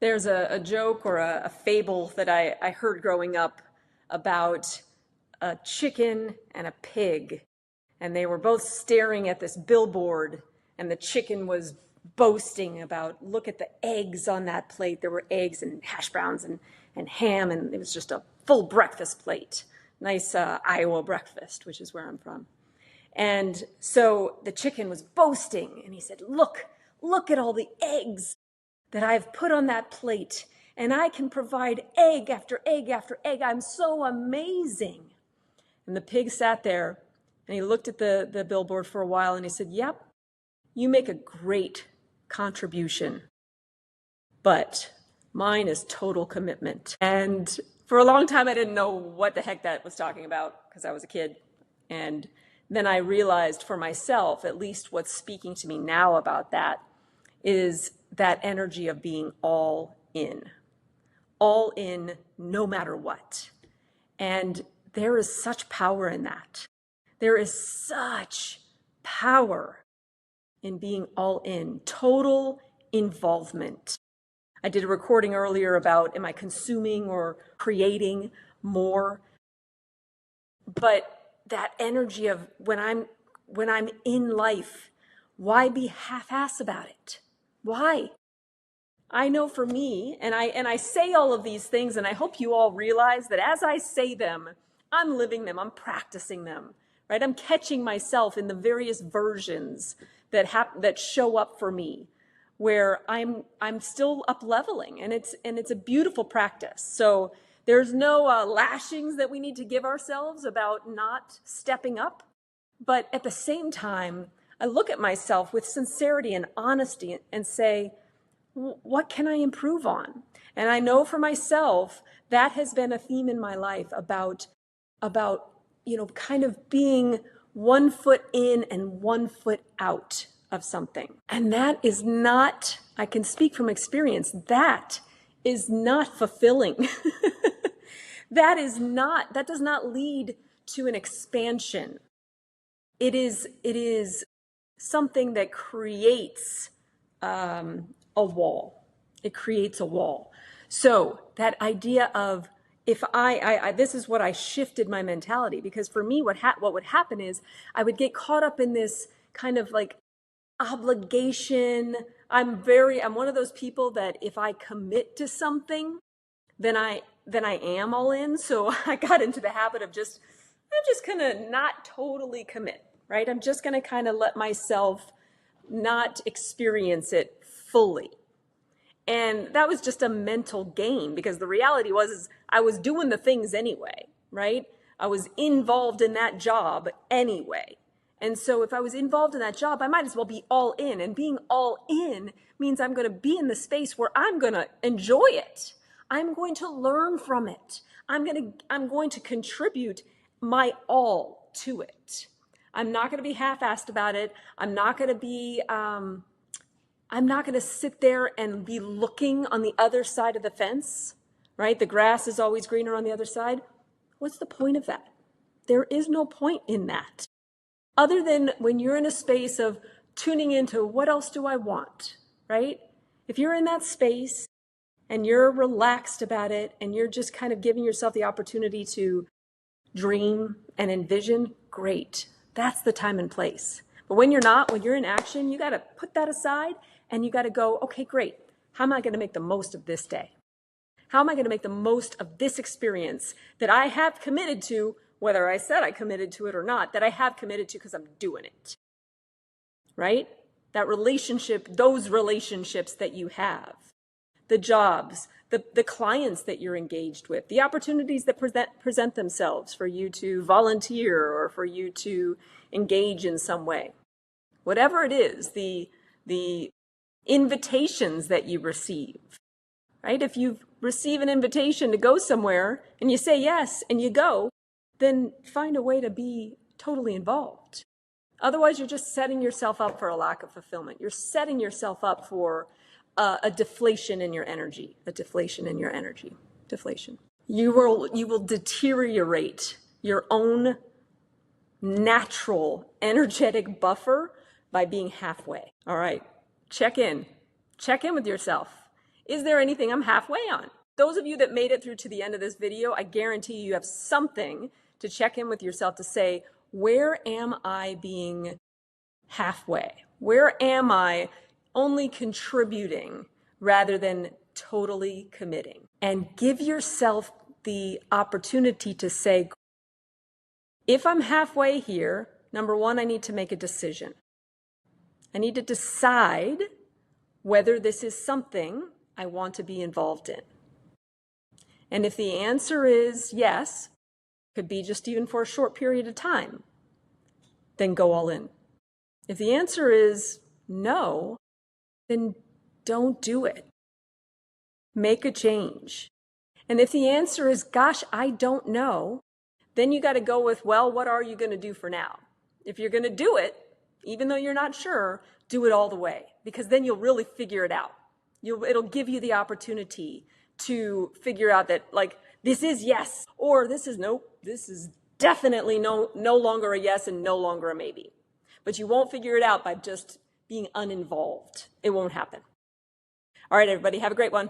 There's a joke or a fable that I heard growing up about a chicken and a pig. And they were both staring at this billboard, and the chicken was boasting about, look at the eggs on that plate. There were eggs and hash browns and ham, and it was just a full breakfast plate. Nice Iowa breakfast, which is where I'm from. And so the chicken was boasting, and he said, look at all the eggs that I've put on that plate, and I can provide egg after egg after egg. I'm so amazing. And the pig sat there, and he looked at the billboard for a while, and he said, yep, you make a great contribution, but mine is total commitment. And for a long time, I didn't know what the heck that was talking about because I was a kid. And then I realized for myself, at least what's speaking to me now about that is that energy of being all in no matter what. And there is such power in that. There is such power in being all in, total involvement. I did a recording earlier about, am I consuming or creating more? But that energy of when I'm in life, why be half-ass about it? Why? I know for me, and I say all of these things, and I hope you all realize that as I say them, I'm living them, I'm practicing them, right? I'm catching myself in the various versions that show up for me, where I'm still up leveling, and it's a beautiful practice. So there's no lashings that we need to give ourselves about not stepping up, but at the same time, I look at myself with sincerity and honesty and say, what can I improve on? And I know for myself that has been a theme in my life about kind of being 1 foot in and 1 foot out of something. And that is not, I can speak from experience, that is not fulfilling. That does not lead to an expansion. It is something that creates a wall. It creates a wall. So that idea of, if I this is what I shifted my mentality, because for me, what would happen is I would get caught up in this kind of like obligation. I'm one of those people that if I commit to something, then I am all in. So I got into the habit of I'm just gonna not totally commit, right? I'm just gonna kind of let myself not experience it fully. And that was just a mental game, because the reality is I was doing the things anyway, right? I was involved in that job anyway. And so if I was involved in that job, I might as well be all in. And being all in means I'm going to be in the space where I'm going to enjoy it. I'm going to learn from it. I'm going to contribute my all to it. I'm not going to be half-assed about it. I'm not going to sit there and be looking on the other side of the fence, right? The grass is always greener on the other side. What's the point of that? There is no point in that, other than when you're in a space of tuning into what else do I want, right? If you're in that space and you're relaxed about it and you're just kind of giving yourself the opportunity to dream and envision, great. That's the time and place. But when you're not, when you're in action, you got to put that aside and you got to go, okay, great. How am I going to make the most of this day? How am I going to make the most of this experience that I have committed to, whether I said I committed to it or not, that I have committed to because I'm doing it, right? That relationship, those relationships that you have, the jobs, the clients that you're engaged with, the opportunities that present themselves for you to volunteer or for you to engage in some way. Whatever it is, the invitations that you receive, right? If you receive an invitation to go somewhere and you say yes and you go, then find a way to be totally involved. Otherwise, you're just setting yourself up for a lack of fulfillment. You're setting yourself up for a deflation in your energy, deflation. You will deteriorate your own natural energetic buffer by being halfway. All right, check in with yourself. Is there anything I'm halfway on? Those of you that made it through to the end of this video, I guarantee you have something to check in with yourself to say, where am I being halfway? Where am I only contributing rather than totally committing? And give yourself the opportunity to say, if I'm halfway here, number one, I need to make a decision. I need to decide whether this is something I want to be involved in. And if the answer is yes, could be just even for a short period of time, then go all in. If the answer is no, then don't do it. Make a change. And if the answer is, gosh, I don't know, then you got to go with, well, what are you going to do for now? If you're going to do it, even though you're not sure, do it all the way, because then you'll really figure it out. It'll give you the opportunity to figure out that, like, this is yes, or this is nope, this is definitely no longer a yes and no longer a maybe. But you won't figure it out by just being uninvolved. It won't happen. All right, everybody, have a great one.